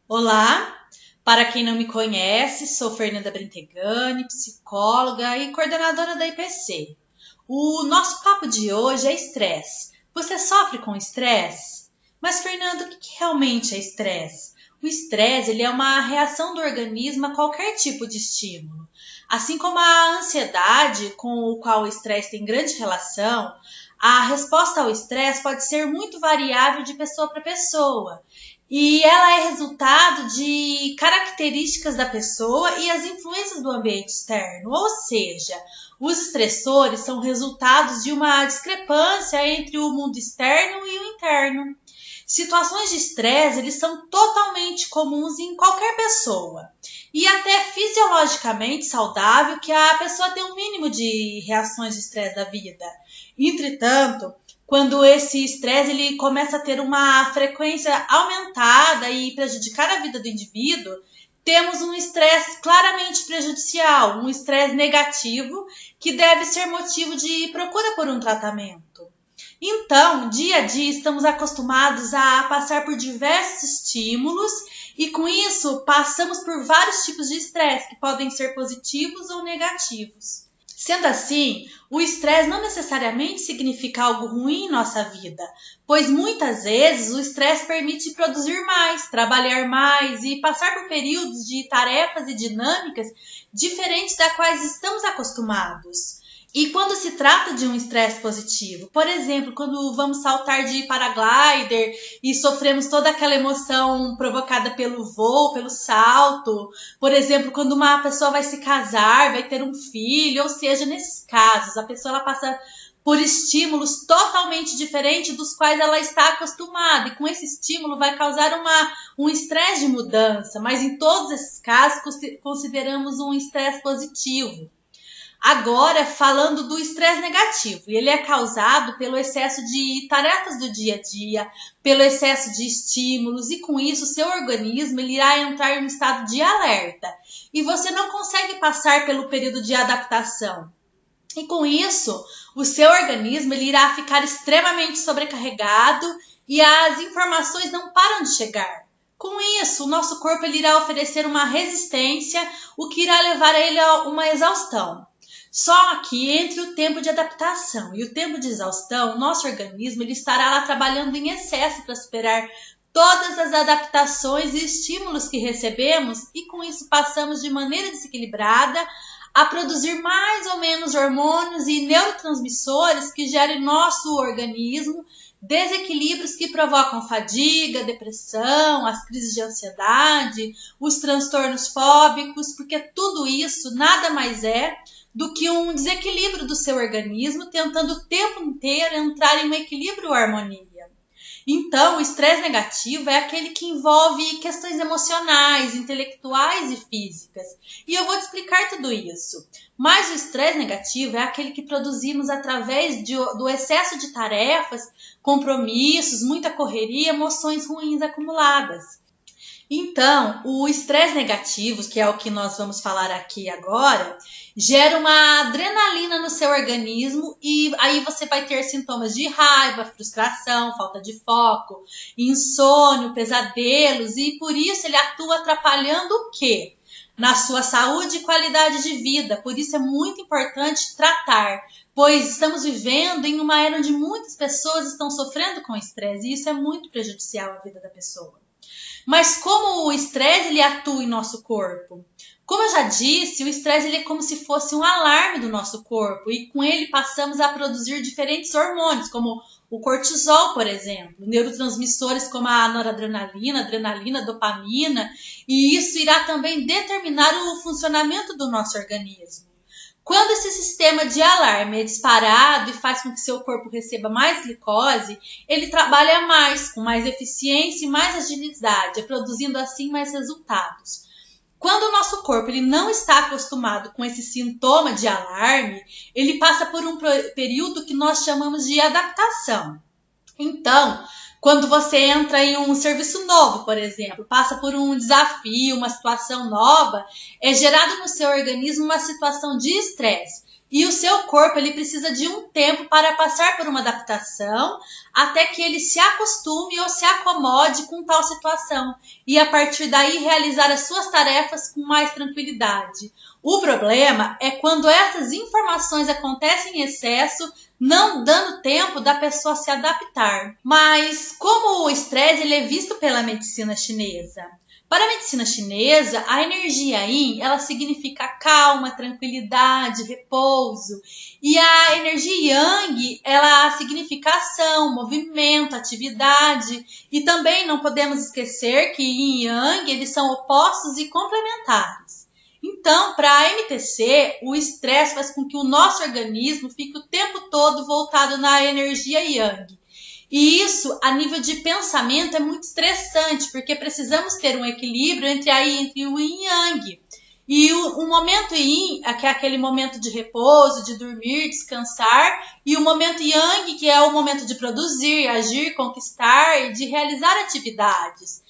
Olá, para quem não me conhece, sou Fernanda Brentegani, psicóloga e coordenadora da IPC. O nosso papo de hoje é estresse. Você sofre com estresse? Mas, Fernanda, o que realmente é estresse? O estresse ele é uma reação do organismo a qualquer tipo de estímulo. Assim como a ansiedade, com o qual o estresse tem grande relação, a resposta ao estresse pode ser muito variável de pessoa para pessoa. E ela é resultado de características da pessoa e as influências do ambiente externo. Ou seja, os estressores são resultados de uma discrepância entre o mundo externo e o interno. Situações de estresse, eles são totalmente comuns em qualquer pessoa. E até fisiologicamente saudável que a pessoa tenha um mínimo de reações de estresse da vida. Entretanto, quando esse estresse ele começa a ter uma frequência aumentada e prejudicar a vida do indivíduo, temos um estresse claramente prejudicial, um estresse negativo que deve ser motivo de procura por um tratamento. Então, dia a dia, estamos acostumados a passar por diversos estímulos e, com isso, passamos por vários tipos de estresse, que podem ser positivos ou negativos. Sendo assim, o estresse não necessariamente significa algo ruim em nossa vida, pois muitas vezes o estresse permite produzir mais, trabalhar mais e passar por períodos de tarefas e dinâmicas diferentes das quais estamos acostumados. E quando se trata de um estresse positivo, por exemplo, quando vamos saltar de paraglider e sofremos toda aquela emoção provocada pelo voo, pelo salto, por exemplo, quando uma pessoa vai se casar, vai ter um filho, ou seja, nesses casos, a pessoa ela passa por estímulos totalmente diferentes dos quais ela está acostumada, e com esse estímulo vai causar um estresse de mudança, mas em todos esses casos consideramos um estresse positivo. Agora, falando do estresse negativo, ele é causado pelo excesso de tarefas do dia a dia, pelo excesso de estímulos e com isso o seu organismo ele irá entrar em um estado de alerta e você não consegue passar pelo período de adaptação. E com isso, o seu organismo ele irá ficar extremamente sobrecarregado e as informações não param de chegar. Com isso, o nosso corpo ele irá oferecer uma resistência, o que irá levar a ele a uma exaustão. Só que entre o tempo de adaptação e o tempo de exaustão, o nosso organismo ele estará lá trabalhando em excesso para superar todas as adaptações e estímulos que recebemos e com isso passamos de maneira desequilibrada a produzir mais ou menos hormônios e neurotransmissores que geram em nosso organismo desequilíbrios que provocam fadiga, depressão, as crises de ansiedade, os transtornos fóbicos, porque tudo isso nada mais é do que um desequilíbrio do seu organismo, tentando o tempo inteiro entrar em um equilíbrio ou harmonia. Então, o estresse negativo é aquele que envolve questões emocionais, intelectuais e físicas. E eu vou te explicar tudo isso. Mas o estresse negativo é aquele que produzimos através do excesso de tarefas, compromissos, muita correria, emoções ruins acumuladas. Então, o estresse negativo, que é o que nós vamos falar aqui agora, gera uma adrenalina no seu organismo e aí você vai ter sintomas de raiva, frustração, falta de foco, insônia, pesadelos e por isso ele atua atrapalhando o quê? Na sua saúde e qualidade de vida. Por isso é muito importante tratar, pois estamos vivendo em uma era onde muitas pessoas estão sofrendo com estresse e isso é muito prejudicial à vida da pessoa. Mas como o estresse ele atua em nosso corpo? Como eu já disse, o estresse ele é como se fosse um alarme do nosso corpo e com ele passamos a produzir diferentes hormônios, como o cortisol, por exemplo, neurotransmissores como a noradrenalina, adrenalina, dopamina, e isso irá também determinar o funcionamento do nosso organismo. Quando esse sistema de alarme é disparado e faz com que seu corpo receba mais glicose, ele trabalha mais, com mais eficiência e mais agilidade, produzindo assim mais resultados. Quando o nosso corpo ele não está acostumado com esse sintoma de alarme, ele passa por um período que nós chamamos de adaptação. Então, quando você entra em um serviço novo, por exemplo, passa por um desafio, uma situação nova, é gerado no seu organismo uma situação de estresse. e o seu corpo ele precisa de um tempo para passar por uma adaptação até que ele se acostume ou se acomode com tal situação e a partir daí realizar as suas tarefas com mais tranquilidade. O problema é quando essas informações acontecem em excesso, não dando tempo da pessoa se adaptar. Mas como o estresse ele é visto pela medicina chinesa? Para a medicina chinesa, a energia Yin, ela significa calma, tranquilidade, repouso. E a energia Yang, ela significa ação, movimento, atividade. E também não podemos esquecer que Yin e Yang, eles são opostos e complementares. Então, para a MTC, o estresse faz com que o nosso organismo fique o tempo todo voltado na energia Yang. E isso, a nível de pensamento, é muito estressante, porque precisamos ter um equilíbrio entre o Yin e Yang. E o momento Yin, que é aquele momento de repouso, de dormir, descansar, e o momento Yang, que é o momento de produzir, agir, conquistar e de realizar atividades.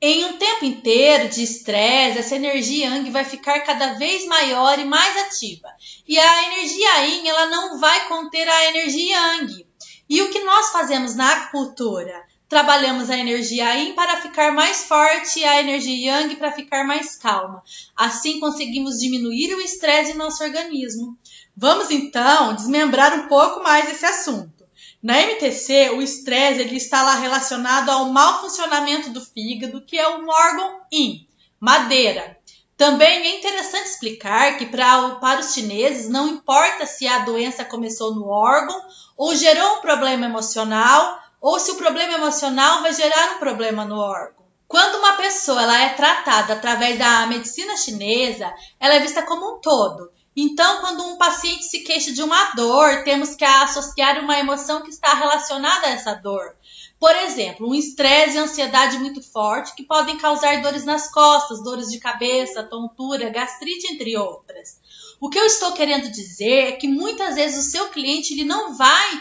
Em um tempo inteiro de estresse, essa energia Yang vai ficar cada vez maior e mais ativa. E a energia Yin, ela não vai conter a energia Yang. E o que nós fazemos na acupuntura? Trabalhamos a energia Yin para ficar mais forte e a energia Yang para ficar mais calma. Assim conseguimos diminuir o estresse em nosso organismo. Vamos então desmembrar um pouco mais esse assunto. Na MTC, o estresse ele está lá relacionado ao mau funcionamento do fígado, que é um órgão Yin, madeira. Também é interessante explicar que para os chineses não importa se a doença começou no órgão ou gerou um problema emocional ou se o problema emocional vai gerar um problema no órgão. Quando uma pessoa ela é tratada através da medicina chinesa, ela é vista como um todo. Então, quando um paciente se queixa de uma dor, temos que associar uma emoção que está relacionada a essa dor. Por exemplo, um estresse e ansiedade muito forte que podem causar dores nas costas, dores de cabeça, tontura, gastrite, entre outras. O que eu estou querendo dizer é que muitas vezes o seu cliente ele não vai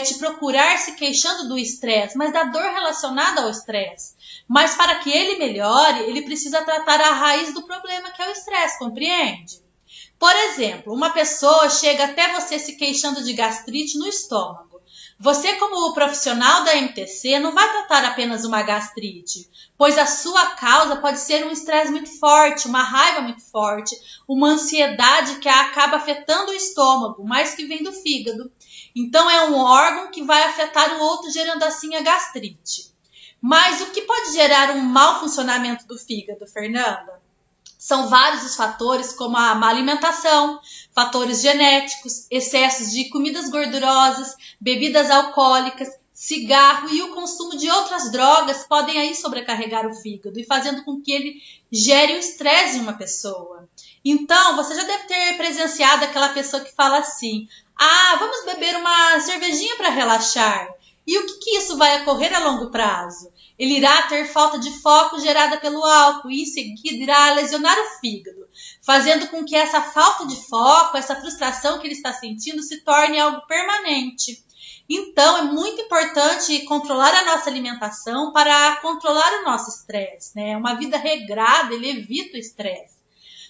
te procurar se queixando do estresse, mas da dor relacionada ao estresse. Mas para que ele melhore, ele precisa tratar a raiz do problema que é o estresse, compreende? Por exemplo, uma pessoa chega até você se queixando de gastrite no estômago. Você, como profissional da MTC, não vai tratar apenas uma gastrite, pois a sua causa pode ser um estresse muito forte, uma raiva muito forte, uma ansiedade que acaba afetando o estômago, mas que vem do fígado. Então, é um órgão que vai afetar o outro, gerando assim a gastrite. Mas o que pode gerar um mau funcionamento do fígado, Fernanda? São vários os fatores, como a má alimentação, fatores genéticos, excessos de comidas gordurosas, bebidas alcoólicas, cigarro e o consumo de outras drogas podem aí sobrecarregar o fígado e fazendo com que ele gere o estresse em uma pessoa. Então, você já deve ter presenciado aquela pessoa que fala assim: vamos beber uma cervejinha para relaxar. E o que isso vai ocorrer a longo prazo? Ele irá ter falta de foco gerada pelo álcool e em seguida irá lesionar o fígado, fazendo com que essa falta de foco, essa frustração que ele está sentindo se torne algo permanente. Então, é muito importante controlar a nossa alimentação para controlar o nosso estresse, né? Uma vida regrada, ele evita o estresse.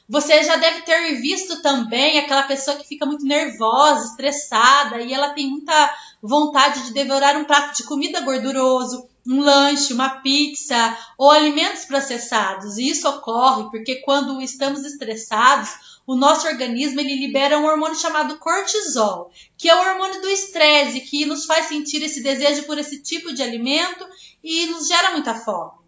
Você já deve ter visto também aquela pessoa que fica muito nervosa, estressada e ela tem muita vontade de devorar um prato de comida gorduroso, um lanche, uma pizza ou alimentos processados. E isso ocorre porque quando estamos estressados, o nosso organismo ele libera um hormônio chamado cortisol, que é o hormônio do estresse, que nos faz sentir esse desejo por esse tipo de alimento e nos gera muita fome.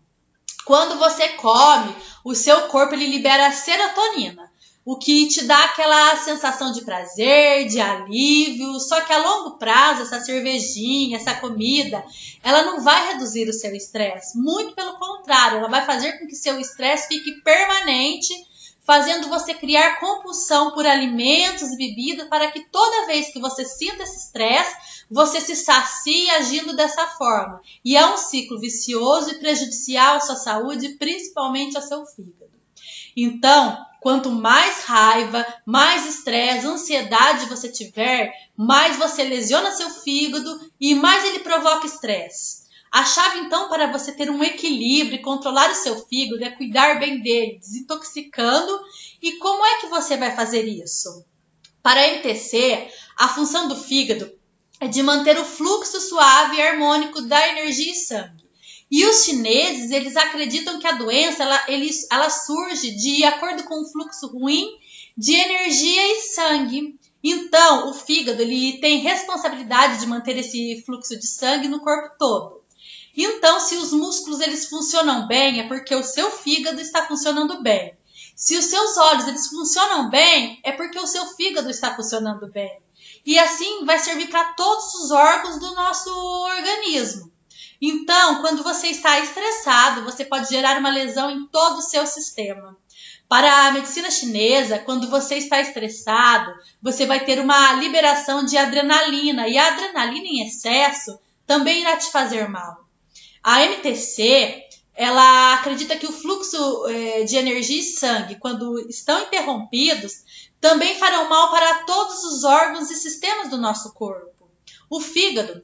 Quando você come, o seu corpo ele libera a serotonina, o que te dá aquela sensação de prazer, de alívio, só que a longo prazo, essa cervejinha, essa comida, ela não vai reduzir o seu estresse, muito pelo contrário, ela vai fazer com que seu estresse fique permanente, fazendo você criar compulsão por alimentos e bebidas para que toda vez que você sinta esse estresse, você se sacie agindo dessa forma. E é um ciclo vicioso e prejudicial à sua saúde, principalmente ao seu fígado. Então, quanto mais raiva, mais estresse, ansiedade você tiver, mais você lesiona seu fígado e mais ele provoca estresse. A chave, então, para você ter um equilíbrio e controlar o seu fígado é cuidar bem dele, desintoxicando. E como é que você vai fazer isso? Para a MTC, a função do fígado é de manter o fluxo suave e harmônico da energia e sangue. E os chineses, eles acreditam que a doença ela surge de acordo com o fluxo ruim de energia e sangue. Então, o fígado ele tem responsabilidade de manter esse fluxo de sangue no corpo todo. Então, se os músculos eles funcionam bem, é porque o seu fígado está funcionando bem. Se os seus olhos eles funcionam bem, é porque o seu fígado está funcionando bem. E assim vai servir para todos os órgãos do nosso organismo. Então, quando você está estressado, você pode gerar uma lesão em todo o seu sistema. Para a medicina chinesa, quando você está estressado, você vai ter uma liberação de adrenalina. E a adrenalina em excesso também irá te fazer mal. A MTC, ela acredita que o fluxo de energia e sangue, quando estão interrompidos, também farão mal para todos os órgãos e sistemas do nosso corpo. O fígado,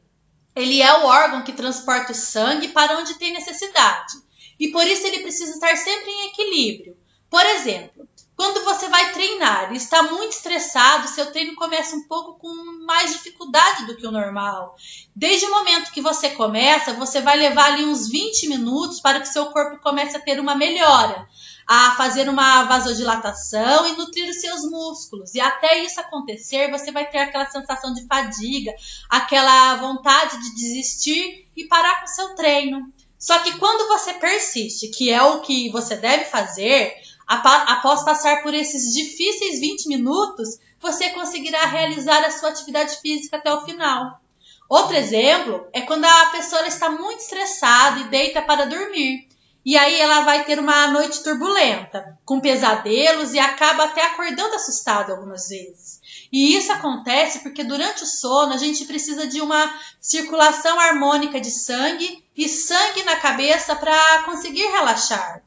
ele é o órgão que transporta o sangue para onde tem necessidade. E por isso ele precisa estar sempre em equilíbrio. Por exemplo, quando você vai treinar e está muito estressado, seu treino começa um pouco com mais dificuldade do que o normal. Desde o momento que você começa, você vai levar ali uns 20 minutos para que seu corpo comece a ter uma melhora, a fazer uma vasodilatação e nutrir os seus músculos. E até isso acontecer, você vai ter aquela sensação de fadiga, aquela vontade de desistir e parar com o seu treino. Só que quando você persiste, que é o que você deve fazer, após passar por esses difíceis 20 minutos, você conseguirá realizar a sua atividade física até o final. Outro exemplo é quando a pessoa está muito estressada e deita para dormir. E aí ela vai ter uma noite turbulenta, com pesadelos e acaba até acordando assustada algumas vezes. E isso acontece porque durante o sono a gente precisa de uma circulação harmônica de sangue e sangue na cabeça para conseguir relaxar.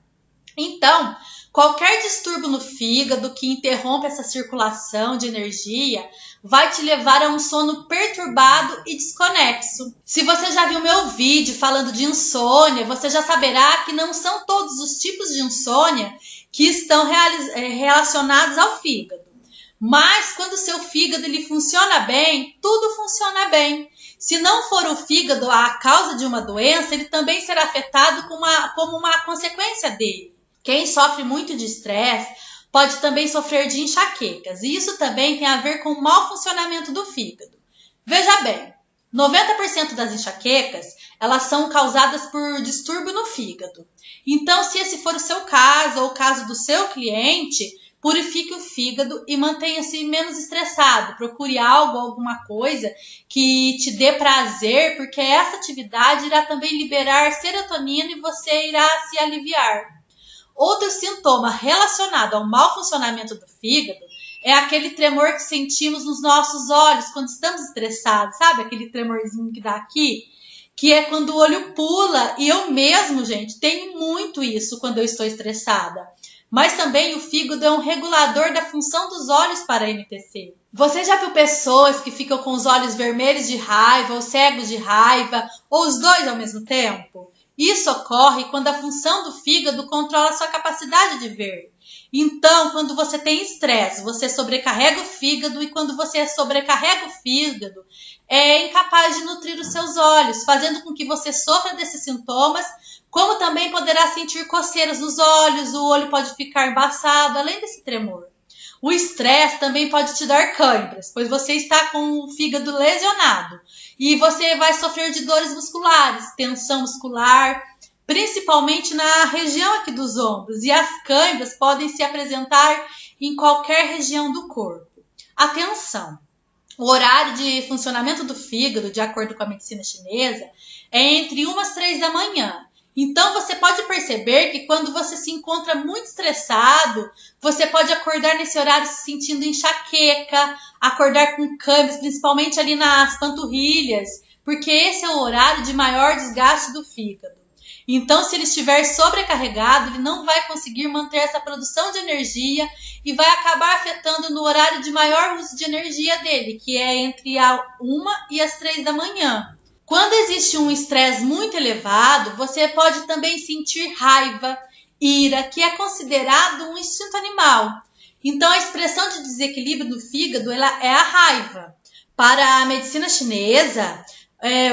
Então, qualquer distúrbio no fígado que interrompa essa circulação de energia vai te levar a um sono perturbado e desconexo. Se você já viu meu vídeo falando de insônia, você já saberá que não são todos os tipos de insônia que estão relacionados ao fígado. Mas quando o seu fígado ele funciona bem, tudo funciona bem. Se não for o fígado a causa de uma doença, ele também será afetado como uma consequência dele. Quem sofre muito de estresse pode também sofrer de enxaquecas, e isso também tem a ver com o mau funcionamento do fígado. Veja bem, 90% das enxaquecas, elas são causadas por distúrbio no fígado. Então, se esse for o seu caso ou o caso do seu cliente, purifique o fígado e mantenha-se menos estressado. Procure alguma coisa que te dê prazer, porque essa atividade irá também liberar serotonina e você irá se aliviar. Outro sintoma relacionado ao mau funcionamento do fígado é aquele tremor que sentimos nos nossos olhos quando estamos estressados, sabe? Aquele tremorzinho que dá aqui, que é quando o olho pula. E eu mesmo, gente, tenho muito isso quando eu estou estressada. Mas também o fígado é um regulador da função dos olhos para a MTC. Você já viu pessoas que ficam com os olhos vermelhos de raiva ou cegos de raiva, ou os dois ao mesmo tempo? Isso ocorre quando a função do fígado controla a sua capacidade de ver. Então, quando você tem estresse, você sobrecarrega o fígado, e quando você sobrecarrega o fígado, é incapaz de nutrir os seus olhos, fazendo com que você sofra desses sintomas, como também poderá sentir coceiras nos olhos, o olho pode ficar embaçado, além desse tremor. O estresse também pode te dar câimbras, pois você está com o fígado lesionado e você vai sofrer de dores musculares, tensão muscular, principalmente na região aqui dos ombros, e as câimbras podem se apresentar em qualquer região do corpo. Atenção! O horário de funcionamento do fígado, de acordo com a medicina chinesa, é entre 1 às 3 da manhã. Então, você pode perceber que quando você se encontra muito estressado, você pode acordar nesse horário se sentindo enxaqueca, acordar com câimbras, principalmente ali nas panturrilhas, porque esse é o horário de maior desgaste do fígado. Então, se ele estiver sobrecarregado, ele não vai conseguir manter essa produção de energia e vai acabar afetando no horário de maior uso de energia dele, que é entre a 1 e as 3 da manhã. Quando existe um estresse muito elevado, você pode também sentir raiva, ira, que é considerado um instinto animal. Então, a expressão de desequilíbrio do fígado ela é a raiva. Para a medicina chinesa,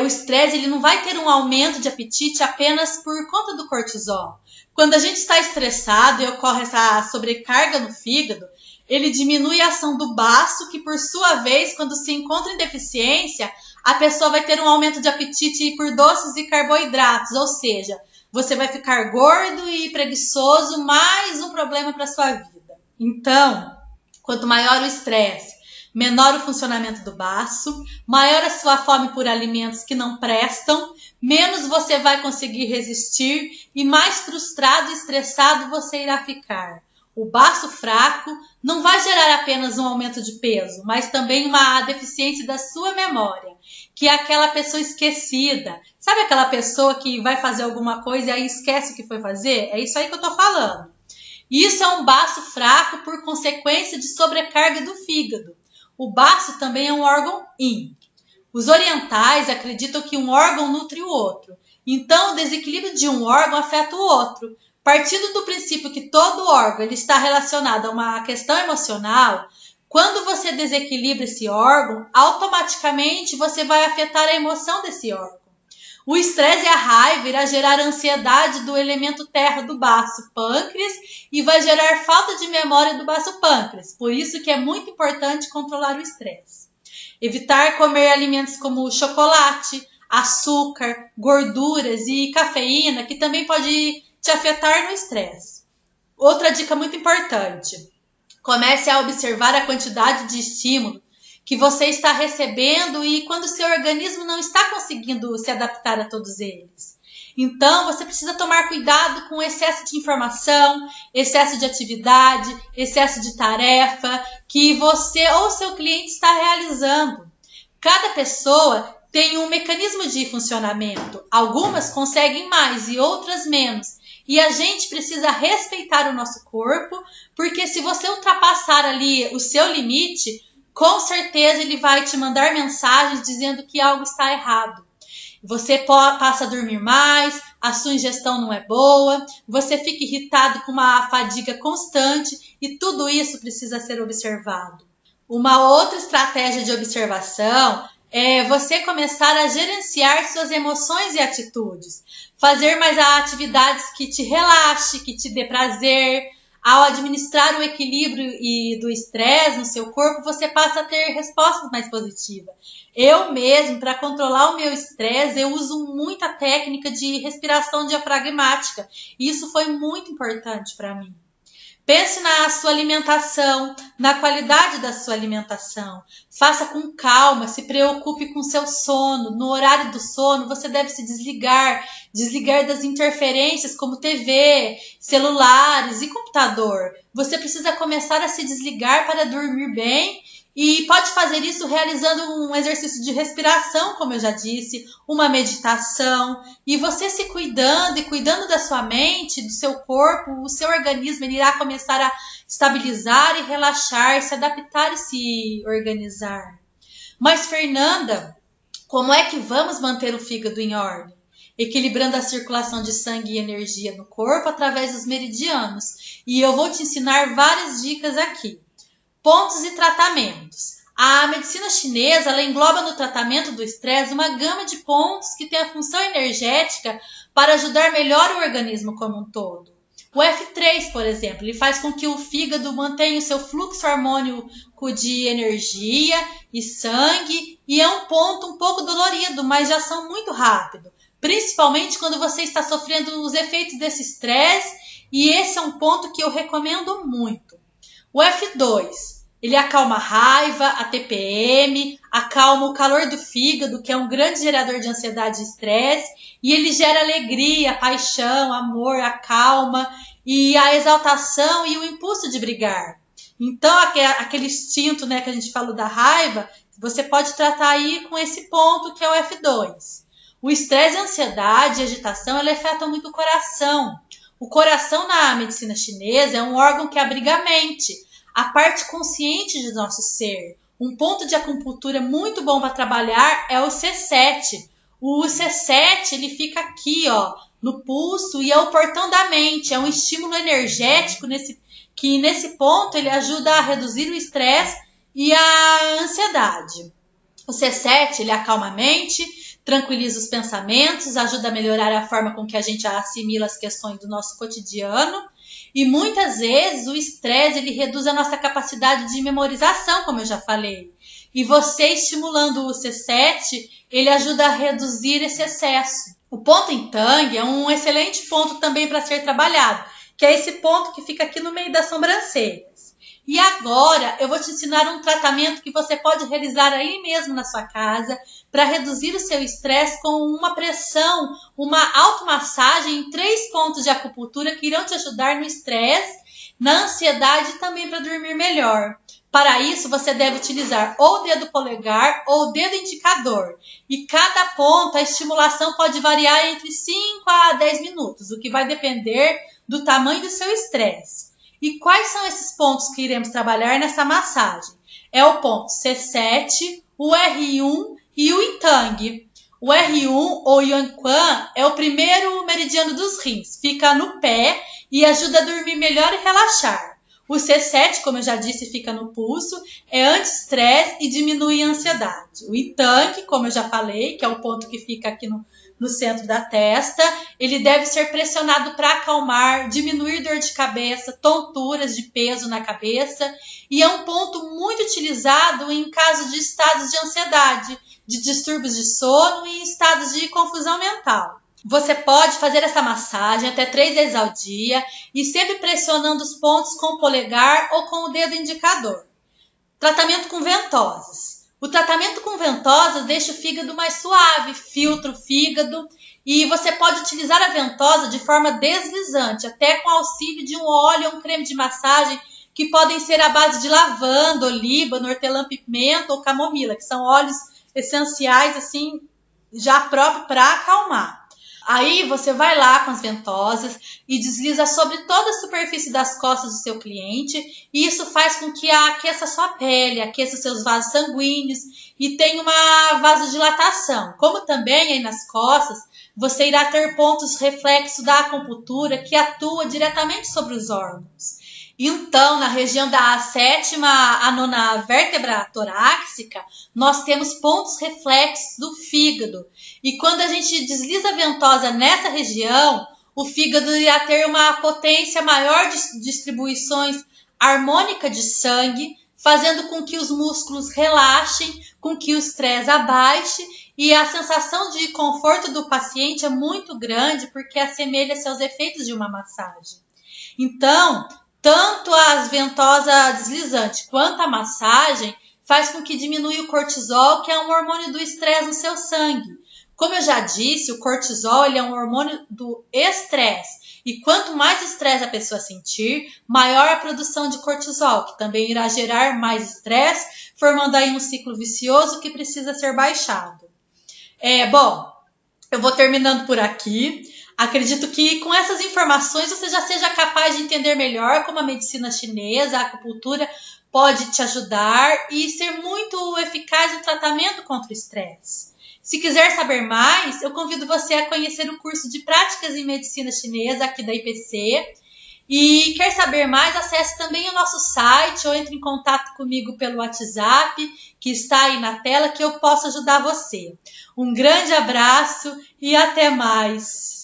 o estresse ele não vai ter um aumento de apetite apenas por conta do cortisol. Quando a gente está estressado e ocorre essa sobrecarga no fígado, ele diminui a ação do baço, que por sua vez, quando se encontra em deficiência, a pessoa vai ter um aumento de apetite por doces e carboidratos, ou seja, você vai ficar gordo e preguiçoso, mais um problema para a sua vida. Então, quanto maior o estresse, menor o funcionamento do baço, maior a sua fome por alimentos que não prestam, menos você vai conseguir resistir e mais frustrado e estressado você irá ficar. O baço fraco não vai gerar apenas um aumento de peso, mas também uma deficiência da sua memória, que é aquela pessoa esquecida. Sabe aquela pessoa que vai fazer alguma coisa e aí esquece o que foi fazer? É isso aí que eu tô falando. Isso é um baço fraco por consequência de sobrecarga do fígado. O baço também é um órgão yin. Os orientais acreditam que um órgão nutre o outro. Então, o desequilíbrio de um órgão afeta o outro. Partindo do princípio que todo órgão ele está relacionado a uma questão emocional, quando você desequilibra esse órgão, automaticamente você vai afetar a emoção desse órgão. O estresse e a raiva irá gerar ansiedade do elemento terra do baço pâncreas e vai gerar falta de memória do baço pâncreas. Por isso que é muito importante controlar o estresse. Evitar comer alimentos como chocolate, açúcar, gorduras e cafeína, que também pode te afetar no estresse. Outra dica muito importante: comece a observar a quantidade de estímulo que você está recebendo e quando seu organismo não está conseguindo se adaptar a todos eles. Então, você precisa tomar cuidado com o excesso de informação, excesso de atividade, excesso de tarefa que você ou seu cliente está realizando. Cada pessoa tem um mecanismo de funcionamento. Algumas conseguem mais e outras menos. E a gente precisa respeitar o nosso corpo, porque se você ultrapassar ali o seu limite, com certeza ele vai te mandar mensagens dizendo que algo está errado. Você passa a dormir mais, a sua ingestão não é boa, você fica irritado com uma fadiga constante e tudo isso precisa ser observado. Uma outra estratégia de observação é você começar a gerenciar suas emoções e atitudes. Fazer mais atividades que te relaxe, que te dê prazer. Ao administrar o equilíbrio e do estresse no seu corpo, você passa a ter respostas mais positivas. Eu mesmo, para controlar o meu estresse, eu uso muita técnica de respiração diafragmática. E isso foi muito importante para mim. Pense na sua alimentação, na qualidade da sua alimentação. Faça com calma, se preocupe com seu sono. No horário do sono, você deve se desligar das interferências como TV, celulares e computador. Você precisa começar a se desligar para dormir bem e pode fazer isso realizando um exercício de respiração, como eu já disse, uma meditação. E você se cuidando e cuidando da sua mente, do seu corpo, o seu organismo ele irá começar a estabilizar e relaxar, se adaptar e se organizar. Mas, Fernanda, como é que vamos manter o fígado em ordem? Equilibrando a circulação de sangue e energia no corpo através dos meridianos. E eu vou te ensinar várias dicas aqui. Pontos e tratamentos. A medicina chinesa ela engloba no tratamento do estresse uma gama de pontos que tem a função energética para ajudar melhor o organismo como um todo. O F3, por exemplo, ele faz com que o fígado mantenha o seu fluxo harmônico de energia e sangue e é um ponto um pouco dolorido, mas de ação muito rápido, principalmente quando você está sofrendo os efeitos desse estresse e esse é um ponto que eu recomendo muito. O F2, ele acalma a raiva, a TPM, acalma o calor do fígado, que é um grande gerador de ansiedade e estresse, e ele gera alegria, paixão, amor, acalma e a exaltação e o impulso de brigar. Então, aquele instinto, né, que a gente falou da raiva, você pode tratar aí com esse ponto que é o F2. O estresse, a ansiedade e a agitação, ela afeta muito o coração. O coração na medicina chinesa é um órgão que abriga a mente, a parte consciente de nosso ser. Um ponto de acupuntura muito bom para trabalhar é o C7. O C7 ele fica aqui, ó, no pulso e é o portão da mente, é um estímulo energético que nesse ponto ele ajuda a reduzir o estresse e a ansiedade. O C7 ele acalma a mente, tranquiliza os pensamentos, ajuda a melhorar a forma com que a gente assimila as questões do nosso cotidiano e muitas vezes o estresse ele reduz a nossa capacidade de memorização, como eu já falei. E você estimulando o C7, ele ajuda a reduzir esse excesso. O ponto em Tang é um excelente ponto também para ser trabalhado, que é esse ponto que fica aqui no meio das sobrancelhas. E agora eu vou te ensinar um tratamento que você pode realizar aí mesmo na sua casa para reduzir o seu estresse com uma pressão, uma automassagem em 3 pontos de acupuntura que irão te ajudar no estresse, na ansiedade e também para dormir melhor. Para isso, você deve utilizar ou o dedo polegar ou o dedo indicador. E cada ponto, a estimulação pode variar entre 5 a 10 minutos, o que vai depender do tamanho do seu estresse. E quais são esses pontos que iremos trabalhar nessa massagem? É o ponto C7, o R1 e o Intang. O R1 ou Yuanquan é o primeiro meridiano dos rins, fica no pé e ajuda a dormir melhor e relaxar. O C7, como eu já disse, fica no pulso, é anti-estresse e diminui a ansiedade. O Intang, como eu já falei, que é o ponto que fica aqui no centro da testa, ele deve ser pressionado para acalmar, diminuir dor de cabeça, tonturas de peso na cabeça e é um ponto muito utilizado em casos de estados de ansiedade, de distúrbios de sono e estados de confusão mental. Você pode fazer essa massagem até 3 vezes ao dia e sempre pressionando os pontos com o polegar ou com o dedo indicador. Tratamento com ventosas. O tratamento com ventosas deixa o fígado mais suave, filtra o fígado e você pode utilizar a ventosa de forma deslizante, até com auxílio de um óleo ou um creme de massagem que podem ser à base de lavanda, olíbano, hortelã-pimenta ou camomila, que são óleos essenciais assim já próprios para acalmar. Aí você vai lá com as ventosas e desliza sobre toda a superfície das costas do seu cliente e isso faz com que aqueça a sua pele, aqueça os seus vasos sanguíneos e tenha uma vasodilatação. Como também aí nas costas, você irá ter pontos reflexos da acupuntura que atua diretamente sobre os órgãos. Então, na região da 7ª à 9ª vértebra torácica, nós temos pontos reflexos do fígado. E quando a gente desliza a ventosa nessa região, o fígado irá ter uma potência maior de distribuições harmônica de sangue, fazendo com que os músculos relaxem, com que o estresse abaixe e a sensação de conforto do paciente é muito grande porque assemelha-se aos efeitos de uma massagem. Então, tanto as ventosas deslizantes quanto a massagem faz com que diminua o cortisol, que é um hormônio do estresse no seu sangue. Como eu já disse, o cortisol ele é um hormônio do estresse. E quanto mais estresse a pessoa sentir, maior a produção de cortisol, que também irá gerar mais estresse, formando aí um ciclo vicioso que precisa ser baixado. Bom, eu vou terminando por aqui. Acredito que com essas informações você já seja capaz de entender melhor como a medicina chinesa, a acupuntura pode te ajudar e ser muito eficaz no tratamento contra o estresse. Se quiser saber mais, eu convido você a conhecer o curso de Práticas em Medicina Chinesa aqui da IPC. E quer saber mais, acesse também o nosso site ou entre em contato comigo pelo WhatsApp, que está aí na tela, que eu posso ajudar você. Um grande abraço e até mais!